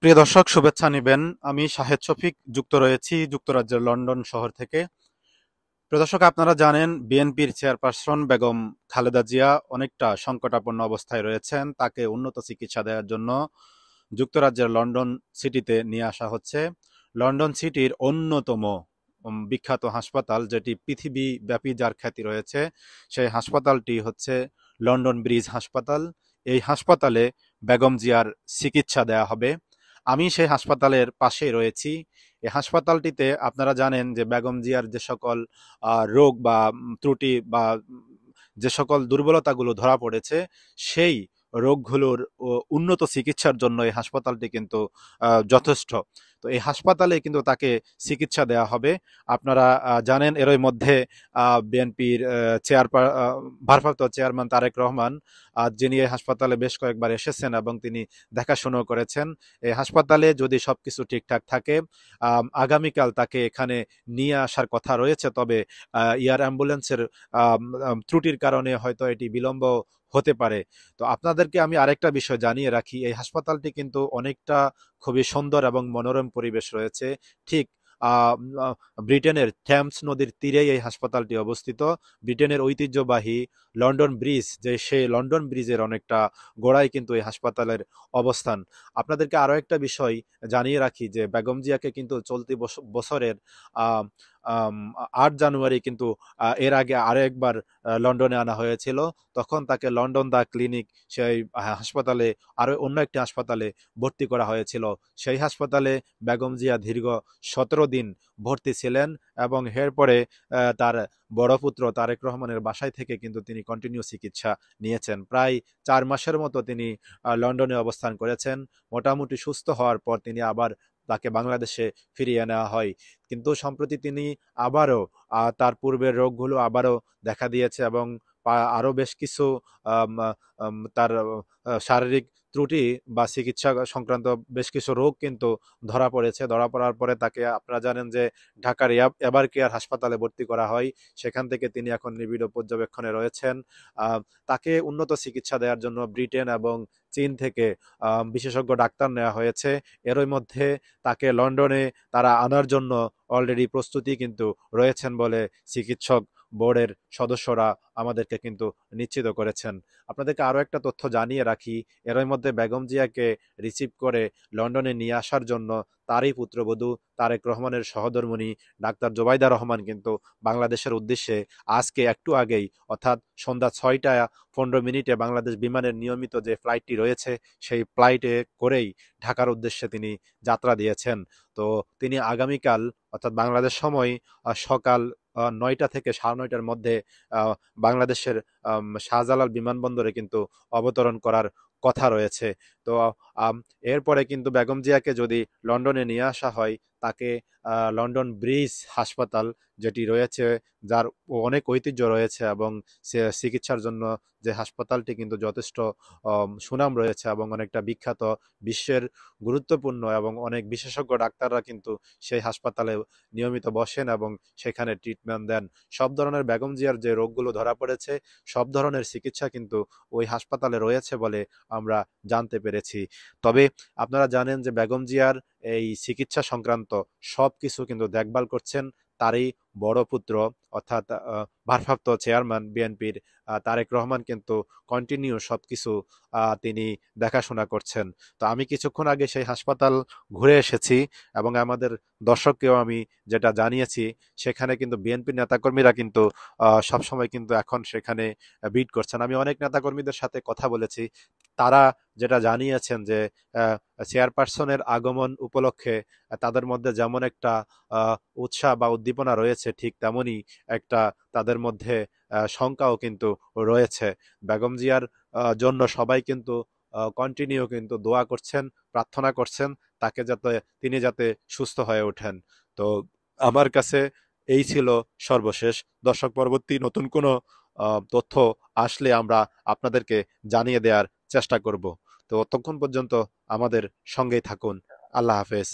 প্রিয় দর্শক, শুভেচ্ছা নিবেন। আমি শাহেদ শফিক যুক্ত রয়েছি যুক্তরাজ্যের লন্ডন শহর থেকে। প্রিয় দর্শক, আপনারা জানেন বিএনপির চেয়ারপারসন বেগম খালেদা জিয়া অনেকটা সংকটাপন্ন অবস্থায় রয়েছেন। তাকে উন্নত চিকিৎসা দেওয়ার জন্য যুক্তরাজ্যের লন্ডন সিটিতে নিয়ে আসা হচ্ছে। লন্ডন সিটির অন্যতম বিখ্যাত হাসপাতাল, যেটি পৃথিবীব্যাপী যার খ্যাতি রয়েছে, সেই হাসপাতালটি হচ্ছে লন্ডন ব্রিজ হাসপাতাল। এই হাসপাতালে বেগম জিয়ার চিকিৎসা দেয়া হবে। আমি সেই হাসপাতালের পাশেই রয়েছি। এই হাসপাতালটিতে আপনারা জানেন যে বেগম জিয়ার যে সকল রোগ বা ত্রুটি বা যে সকল দুর্বলতাগুলো ধরা পড়েছে, সেই রোগগুলোর উন্নত চিকিৎসার জন্য এই হাসপাতালটি কিন্তু যথেষ্ট। তো এই হাসপাতালে কিন্তু তাকে চিকিৎসা দেওয়া হবে। আপনারা জানেন এরই মধ্যে বিএনপির ভারপ্রাপ্ত চেয়ারম্যান তারেক রহমান, যিনি এই হাসপাতালে বেশ কয়েকবার এসেছেন এবং তিনি দেখাশুনো করেছেন। এই হাসপাতালে যদি সবকিছু ঠিকঠাক থাকে, আগামীকাল তাকে এখানে নিয়ে আসার কথা রয়েছে। তবে এয়ার অ্যাম্বুলেন্সের ত্রুটির কারণে হয়তো এটি বিলম্ব হতে পারে। তো আপনাদেরকে আমি আরেকটা বিষয় জানিয়ে রাখি, এই হাসপাতালটি কিন্তু অনেকটা খুবই সুন্দর এবং মনোরম পরিবেশ রয়েছে। ঠিক আহ, আহ, ব্রিটেনের থ্যামস নদীর তীরেই এই হাসপাতালটি অবস্থিত। ব্রিটেনের ঐতিহ্যবাহী লন্ডন ব্রিজ, যে সেই লন্ডন ব্রিজের অনেকটা গোড়ায় কিন্তু এই হাসপাতালের অবস্থান। আপনাদেরকে আরো একটা বিষয় জানিয়ে রাখি যে বেগম জিয়াকে কিন্তু চলতি বছরের আহ 8 জানুয়ারি কিন্তু এর আগে আরো একবার লন্ডনে আনা হয়েছিল। তখন তাকে লন্ডন দা ক্লিনিক, সেই হাসপাতালে, আরো অন্য একটি হাসপাতালে ভর্তি করা হয়েছিল। সেই হাসপাতালে বেগম জিয়া দীর্ঘ 17 দিন ভর্তি ছিলেন এবং এরপরে তার বড় পুত্র তারেক রহমানের বাসায় থেকে কিন্তু তিনি কন্টিনিউ চিকিৎসা নিয়েছেন। প্রায় 4 মাসের মতো তিনি লন্ডনে অবস্থান করেছেন। মোটামুটি সুস্থ হওয়ার পর তিনি আবার তাকে বাংলাদেশে ফিরিয়ে নেওয়া হয়। কিন্তু সম্প্রতি তিনি আবারও তার পূর্বের রোগগুলো আবারও দেখা দিয়েছে এবং আরো বেশ কিছু আম, তার শারীরিক ত্রুটি বা চিকিৎসা সংক্রান্ত বেশ কিছু রোগ কিন্তু ধরা পড়েছে। ধরা পড়ার পরে তাকে, আপনারা জানেন যে, ঢাকার এভার কেয়ার হাসপাতালে ভর্তি করা হয়। সেখান থেকে তিনি এখন নিবিড় পর্যবেক্ষণে রয়েছেন। আহ, তাকে উন্নত চিকিৎসা দেওয়ার জন্য ব্রিটেন এবং চীন থেকে বিশেষজ্ঞ ডাক্তার নেওয়া হয়েছে। এরই মধ্যে তাকে লন্ডনে তারা আনার জন্য অলরেডি প্রস্তুতি কিন্তু রয়েছেন বলে চিকিৎসক বোর্ডের সদস্যরা আমাদেরকে কিন্তু নিশ্চিত করেছেন। আপনাদেরকে আরো একটা তথ্য জানিয়ে রাখি, এরই মধ্যে বেগম জিয়াকে রিসিভ করে লন্ডনে নিয়ে আসার জন্য তারই পুত্রবধূ তারেক রহমানের সহধর্মিণী ডাক্তার জোবাইদা রহমান কিন্তু বাংলাদেশের উদ্দেশ্যে আজকে একটু আগেই, অর্থাৎ সন্ধ্যা 6টা 15 মিনিটে বাংলাদেশ বিমানের নিয়মিত যে ফ্লাইটটি রয়েছে, সেই ফ্লাইটে করেই ঢাকার উদ্দেশ্যে তিনি যাত্রা দিয়েছেন। তো তিনি আগামীকাল, অর্থাৎ বাংলাদেশ সময় সকাল 9টা থেকে 9:30টার মধ্যে বাংলাদেশের শাহজালাল বিমানবন্দরে কিন্তু অবতরণ করার কথা রয়েছে। তো আম, এরপরে কিন্তু বেগম জিয়াকে যদি লন্ডনে নিয়ে আসা হয়, তাকে লন্ডন ব্রিজ হাসপাতাল, যেটি রয়েছে, যার অনেক ঐতিহ্য রয়েছে এবং চিকিৎসার জন্য যে হাসপাতালটি কিন্তু যথেষ্ট সুনাম রয়েছে এবং অনেকটা বিখ্যাত, বিশ্বের গুরুত্বপূর্ণ এবং অনেক বিশেষজ্ঞ ডাক্তাররা কিন্তু সেই হাসপাতালে নিয়মিত বসেন এবং সেখানে ট্রিটমেন্ট দেন। সব ধরনের, বেগম জিয়ার যে রোগগুলো ধরা পড়েছে, সব ধরনের চিকিৎসা কিন্তু ওই হাসপাতালে রয়েছে বলে আমরা জানতে পেরেছি। তবে আপনারা জানেন যে বেগম জিয়ার এই চিকিৎসা সংক্রান্ত সব কিছু কিন্তু দেখভাল করছেন তারই বড় পুত্র, অর্থাৎ ভারপ্রাপ্ত চেয়ারম্যান বিএনপির তারেক রহমান কিন্তু কন্টিনিউ সবকিছু তিনি দেখাশোনা করছেন। তো আমি কিছুক্ষণ আগে সেই হাসপাতাল ঘুরে এসেছি এবং আমাদের দর্শককেও আমি যেটা জানিয়েছি, সেখানে কিন্তু বিএনপি নেতাকর্মীরা কিন্তু সবসময় কিন্তু এখন সেখানে ভিড় করছেন। আমি অনেক নেতাকর্মীদের সাথে কথা বলেছি, তারা যেটা জানিয়েছেন যে চেয়ারপারসনের আগমন উপলক্ষে তাদের মধ্যে যেমন একটা উৎসাহ বা উদ্দীপনা রয়েছে, ঠিক তেমনি একটা তাদের মধ্যে শঙ্কাও কিন্তু রয়েছে। বেগম জিয়ার জন্য সবাই কিন্তু কন্টিনিউ কিন্তু দোয়া করছেন, প্রার্থনা করছেন তাকে, যাতে তিনি যাতে সুস্থ হয়ে ওঠেন। তো আমার কাছে এই ছিল সর্বশেষ। দর্শক, পরবর্তী নতুন কোনো তথ্য আসলে আমরা আপনাদেরকে জানিয়ে দেওয়ার চেষ্টা করব। তো ততক্ষণ পর্যন্ত আমাদের সঙ্গেই থাকুন। আল্লাহ হাফেজ।